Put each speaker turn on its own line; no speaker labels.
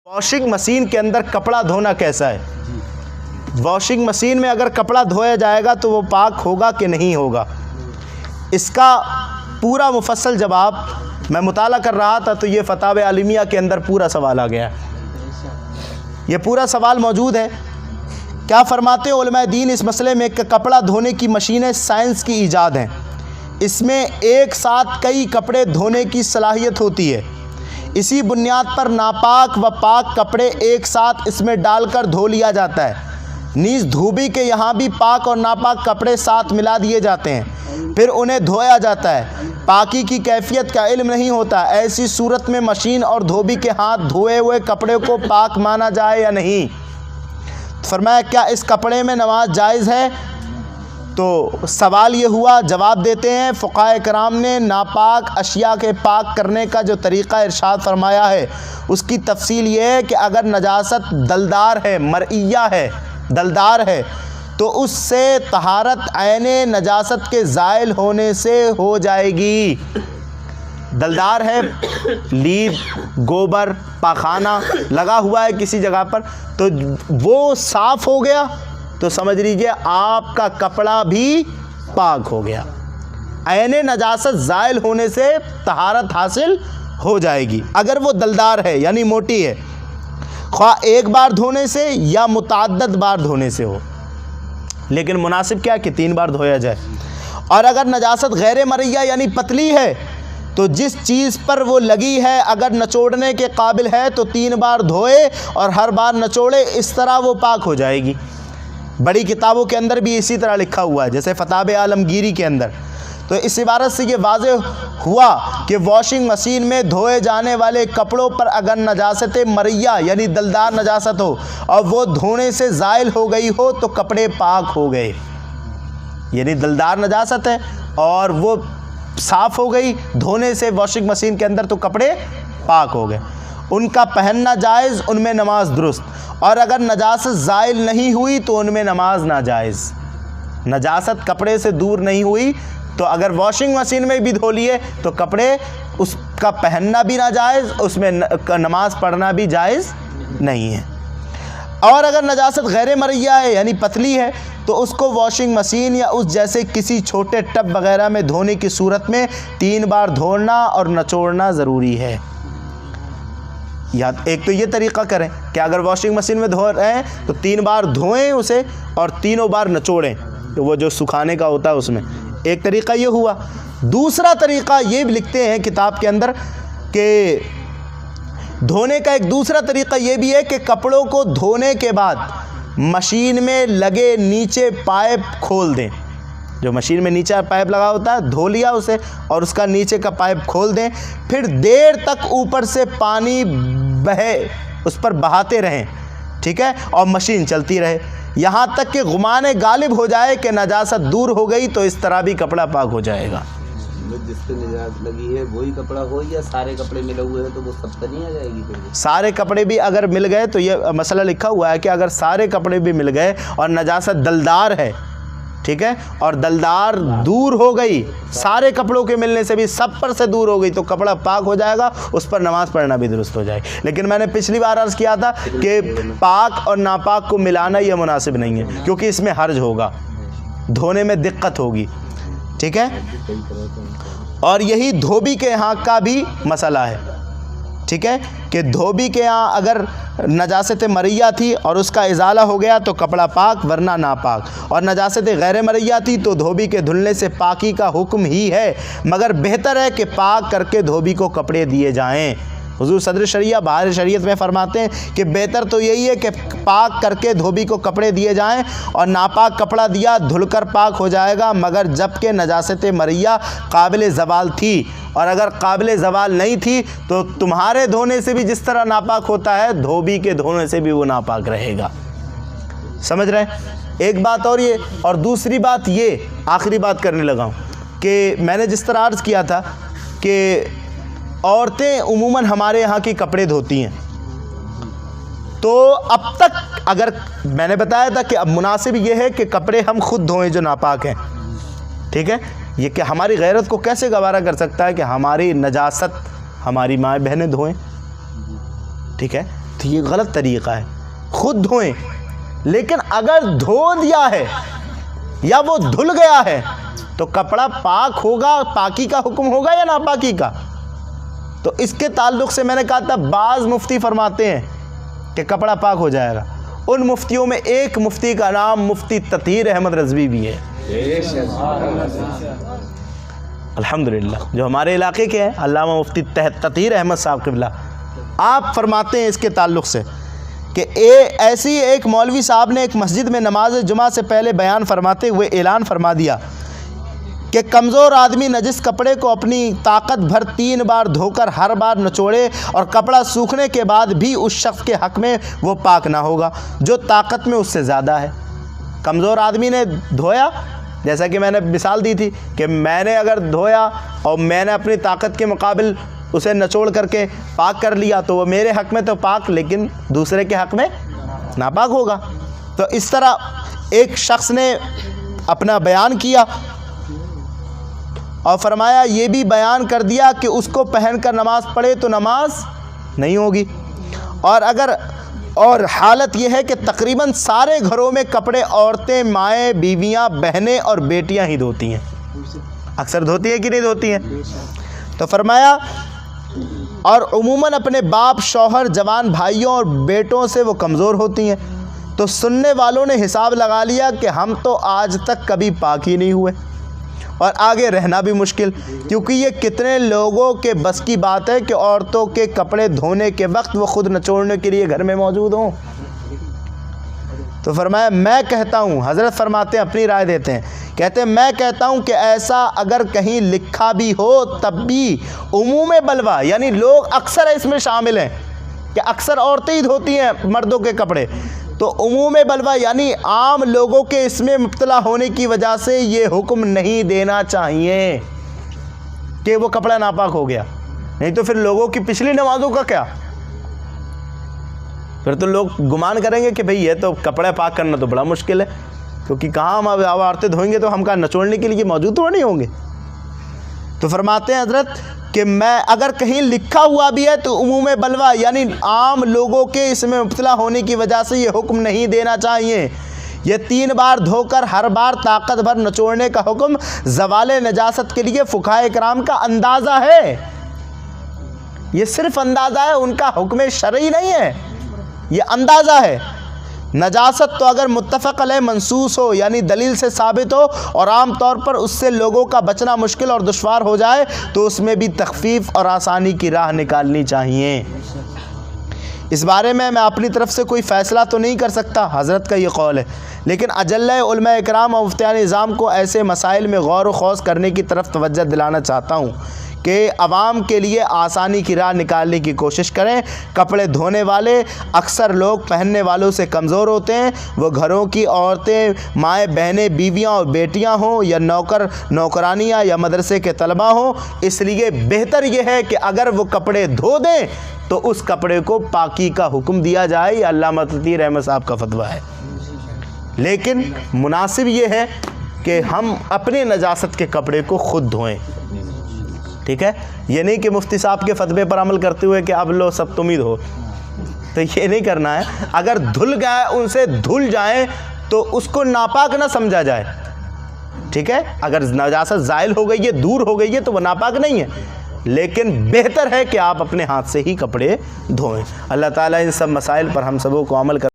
Washing machine के अंदर कपड़ा धोना कैसा है? वॉशिंग मशीन में अगर कपड़ा धोया जाएगा तो वो पाक होगा कि नहीं होगा? इसका पूरा मुफस्सल जवाब मैं मुताला कर रहा था तो ये फतावे आलिमिया के अंदर पूरा सवाल आ गया। ये पूरा सवाल मौजूद है। क्या फरमाते हैं उलमाए दीन इस मसले में कि कपड़ा धोने की मशीनें साइंस की ईजाद हैं। इसमें एक साथ कई कपड़े धोने की सलाहियत होती है। इसी बुनियाद पर नापाक व पाक कपड़े एक साथ इसमें डालकर धो लिया जाता है। नीज़ धोबी के यहाँ भी पाक और नापाक कपड़े साथ मिला दिए जाते हैं, फिर उन्हें धोया जाता है। पाकी की कैफियत का इल्म नहीं होता। ऐसी सूरत में मशीन और धोबी के हाथ धोए हुए कपड़े को पाक माना जाए या नहीं? फरमाया क्या इस कपड़े में नमाज जायज़ है? तो सवाल ये हुआ, जवाब देते हैं फ़ुक़हा कराम ने नापाक अशिया के पाक करने का जो तरीक़ा इरशाद फरमाया है उसकी तफसील ये है कि अगर नजासत दलदार है, मरइया है, दलदार है, तो उससे तहारत ऐने नजासत के ज़ाइल होने से हो जाएगी। दलदार है, लीद, गोबर, पाखाना लगा हुआ है किसी जगह पर, तो वो साफ़ हो गया तो समझ लीजिए आपका कपड़ा भी पाक हो गया। ऐने नजासत ज़ाइल होने से तहारत हासिल हो जाएगी। अगर वो दलदार है यानी मोटी है, ख्वाह एक बार धोने से या मुतअद्दिद बार धोने से हो, लेकिन मुनासिब क्या कि 3 बार धोया जाए। और अगर नजासत गैर मरइया यानी पतली है तो जिस चीज़ पर वो लगी है अगर नचोड़ने के काबिल है तो 3 बार धोए और हर बार नचोड़े, इस तरह वो पाक हो जाएगी। बड़ी किताबों के अंदर भी इसी तरह लिखा हुआ है, जैसे फतावे आलमगीरी के अंदर। तो इस इबारत से ये वाज़ेह हुआ कि वॉशिंग मशीन में धोए जाने वाले कपड़ों पर अगर नजासत मरइया यानी दलदार नजासत हो और वो धोने से ज़ाइल हो गई हो तो कपड़े पाक हो गए। यानी दलदार नजासत है और वो साफ़ हो गई धोने से वॉशिंग मशीन के अंदर, तो कपड़े पाक हो गए। उनका पहनना जायज़, उनमें नमाज दुरुस्त। और अगर नजासत ज़ाइल नहीं हुई तो उनमें नमाज नाजायज़। नजासत कपड़े से दूर नहीं हुई तो अगर वॉशिंग मशीन में भी धो लिए तो कपड़े, उसका पहनना भी नाजायज़, उसमें नमाज पढ़ना भी जायज़ नहीं है। और अगर नजासत गैर मरइया है यानी पतली है तो उसको वॉशिंग मशीन या उस जैसे किसी छोटे टब वगैरह में धोने की सूरत में 3 बार धोना और नचोड़ना ज़रूरी है। या एक तो ये तरीक़ा करें कि अगर वॉशिंग मशीन में धो रहे हैं तो 3 बार धोएं उसे और 3 बार नचोड़ें, तो वो जो सुखाने का होता है उसमें। एक तरीक़ा ये हुआ। दूसरा तरीक़ा ये भी लिखते हैं किताब के अंदर कि धोने का एक दूसरा तरीक़ा ये भी है कि कपड़ों को धोने के बाद मशीन में लगे नीचे पाइप खोल दें। जो मशीन में नीचे पाइप लगा होता है, धो लिया उसे और उसका नीचे का पाइप खोल दें, फिर देर तक ऊपर से पानी बहे, उस पर बहाते रहें, ठीक है, और मशीन चलती रहे यहाँ तक कि गुमाने गालिब हो जाए कि नजासत दूर हो गई, तो इस तरह भी कपड़ा पाक हो जाएगा।
जिस पे निजात लगी है वही कपड़ा हो या सारे कपड़े मिले हुए हैं तो वो सब नहीं आ जाएगी फिर?
सारे कपड़े भी अगर मिल गए तो ये मसला लिखा हुआ है कि अगर सारे कपड़े भी मिल गए और नजासत दलदार है, ठीक है, और दलदार दूर हो गई, सारे कपड़ों के मिलने से भी सब पर से दूर हो गई, तो कपड़ा पाक हो जाएगा, उस पर नमाज पढ़ना भी दुरुस्त हो जाएगी। लेकिन मैंने पिछली बार अर्ज़ किया था कि पाक और नापाक को मिलाना ये मुनासिब नहीं है, क्योंकि इसमें हर्ज होगा, धोने में दिक्कत होगी, ठीक है। और यही धोबी के यहाँ का भी मसला है, ठीक है, कि धोबी के यहाँ अगर नजासत मरइया थी और उसका इजाला हो गया तो कपड़ा पाक वरना नापाक, और नजासत गैर मरइया थी तो धोबी के धुलने से पाकी का हुक्म ही है, मगर बेहतर है कि पाक करके धोबी को कपड़े दिए जाएं। हुजूर सदर शरिया बाहर शरीयत में फरमाते हैं कि बेहतर तो यही है कि पाक करके धोबी को कपड़े दिए जाएं, और नापाक कपड़ा दिया धुलकर पाक हो जाएगा, मगर जबकि नजासत मरइया काबिल ज़वाल थी, और अगर काबिल ज़वाल नहीं थी तो तुम्हारे धोने से भी जिस तरह नापाक होता है धोबी के धोने से भी वो नापाक रहेगा। समझ रहे हैं? एक बात और ये, और दूसरी बात ये, आखिरी बात करने लगा हूँ कि मैंने जिस तरह अर्ज़ किया था कि औरतें उमूमन हमारे यहाँ की कपड़े धोती हैं, तो अब तक अगर मैंने बताया था कि अब मुनासिब ये है कि कपड़े हम खुद धोएं जो नापाक हैं, ठीक है। ये कि हमारी गैरत को कैसे गवारा कर सकता है कि हमारी नजासत हमारी माँ बहनें धोएं, ठीक है। تو یہ غلط طریقہ ہے. خود دھوئیں، لیکن اگر دھو دیا ہے یا وہ دھل گیا ہے تو کپڑا پاک ہوگا، پاکی کا حکم ہوگا یا ناپاکی کا؟ تو اس کے تعلق سے میں نے کہا تھا بعض مفتی فرماتے ہیں کہ کپڑا پاک ہو جائے گا. ان مفتیوں میں ایک مفتی کا نام مفتی تطہیر احمد رضوی بھی ہے، الحمدللہ، جو ہمارے علاقے کے ہیں، علامہ مفتی تطہیر احمد صاحب قبلہ. آپ فرماتے ہیں اس کے تعلق سے کہ ایسی ایک مولوی صاحب نے ایک مسجد میں نماز جمعہ سے پہلے بیان فرماتے ہوئے اعلان فرما دیا کہ کمزور آدمی نجس کپڑے کو اپنی طاقت بھر 3 بار دھو کر ہر بار نچوڑے اور کپڑا سوکھنے کے بعد بھی اس شخص کے حق میں وہ پاک نہ ہوگا جو طاقت میں اس سے زیادہ ہے. کمزور آدمی نے دھویا، جیسا کہ میں نے مثال دی تھی کہ میں نے اگر دھویا اور میں نے اپنی طاقت کے مقابل اسے نچوڑ کر کے پاک کر لیا تو وہ میرے حق میں تو پاک، لیکن دوسرے کے حق میں ناپاک ہوگا. تو اس طرح ایک شخص نے اپنا بیان کیا اور فرمایا، یہ بھی بیان کر دیا کہ اس کو پہن کر نماز پڑھے تو نماز نہیں ہوگی. اور حالت یہ ہے کہ تقریباً سارے گھروں میں کپڑے عورتیں، مائیں، بیویاں، بہنیں اور بیٹیاں ہی دھوتی ہیں. اکثر دھوتی ہیں کہ نہیں دھوتی ہیں؟ تو فرمایا اور عموماً اپنے باپ، شوہر، جوان بھائیوں اور بیٹوں سے وہ کمزور ہوتی ہیں. تو سننے والوں نے حساب لگا لیا کہ ہم تو آج تک کبھی پاک ہی نہیں ہوئے اور آگے رہنا بھی مشکل، کیونکہ یہ کتنے لوگوں کے بس کی بات ہے کہ عورتوں کے کپڑے دھونے کے وقت وہ خود نچوڑنے کے لیے گھر میں موجود ہوں. تو فرمایا میں کہتا ہوں، حضرت فرماتے ہیں، اپنی رائے دیتے ہیں، کہتے ہیں میں کہتا ہوں کہ ایسا اگر کہیں لکھا بھی ہو تب بھی عموم بلوا، یعنی لوگ اکثر اس میں شامل ہیں کہ اکثر عورتیں ہی دھوتی ہیں مردوں کے کپڑے، تو عموم بلوا یعنی عام لوگوں کے اس میں مبتلا ہونے کی وجہ سے یہ حکم نہیں دینا چاہیے کہ وہ کپڑا ناپاک ہو گیا. نہیں تو پھر لوگوں کی پچھلی نمازوں کا کیا؟ پھر تو لوگ گمان کریں گے کہ بھئی یہ تو کپڑے پاک کرنا تو بڑا مشکل ہے، کیونکہ کہاں ہم عورتیں دھوئیں گے تو ہم کہاں نچوڑنے کے لیے موجود تو نہیں ہوں گے. تو فرماتے ہیں حضرت کہ میں اگر کہیں لکھا ہوا بھی ہے تو عموم بلوا یعنی عام لوگوں کے اس میں مبتلا ہونے کی وجہ سے یہ حکم نہیں دینا چاہیے. یہ 3 بار دھو کر ہر بار طاقت بھر نچوڑنے کا حکم زوال نجاست کے لیے فقہائے کرام کا اندازہ ہے. یہ صرف اندازہ ہے، ان کا حکم شرعی نہیں ہے، یہ اندازہ ہے. نجاست تو اگر متفق علیہ منصوص ہو یعنی دلیل سے ثابت ہو اور عام طور پر اس سے لوگوں کا بچنا مشکل اور دشوار ہو جائے تو اس میں بھی تخفیف اور آسانی کی راہ نکالنی چاہیے. اس بارے میں اپنی طرف سے کوئی فیصلہ تو نہیں کر سکتا، حضرت کا یہ قول ہے، لیکن اجلہ علماء اکرام اور مفتیان نظام کو ایسے مسائل میں غور و خوض کرنے کی طرف توجہ دلانا چاہتا ہوں کہ عوام کے لیے آسانی کی راہ نکالنے کی کوشش کریں. کپڑے دھونے والے اکثر لوگ پہننے والوں سے کمزور ہوتے ہیں، وہ گھروں کی عورتیں، مائیں، بہنیں، بیویاں اور بیٹیاں ہوں یا نوکرانیاں یا مدرسے کے طلباء ہوں. اس لیے بہتر یہ ہے کہ اگر وہ کپڑے دھو دیں تو اس کپڑے کو پاکی کا حکم دیا جائے. یہ علامہ تطہیر احمد صاحب کا فتویٰ ہے، لیکن مناسب یہ ہے کہ ہم اپنے نجاست کے کپڑے کو خود دھوئیں. ٹھیک ہے، یہ نہیں کہ مفتی صاحب کے فتوے پر عمل کرتے ہوئے کہ اب لو سب تم ہی دھو، تو یہ نہیں کرنا ہے. اگر دھل گئے ان سے دھل جائیں تو اس کو ناپاک نہ سمجھا جائے. ٹھیک ہے، اگر نجاست زائل ہو گئی ہے، دور ہو گئی ہے تو وہ ناپاک نہیں ہے، لیکن بہتر ہے کہ آپ اپنے ہاتھ سے ہی کپڑے دھوئیں. اللہ تعالیٰ ان سب مسائل پر ہم سبوں کو عمل کر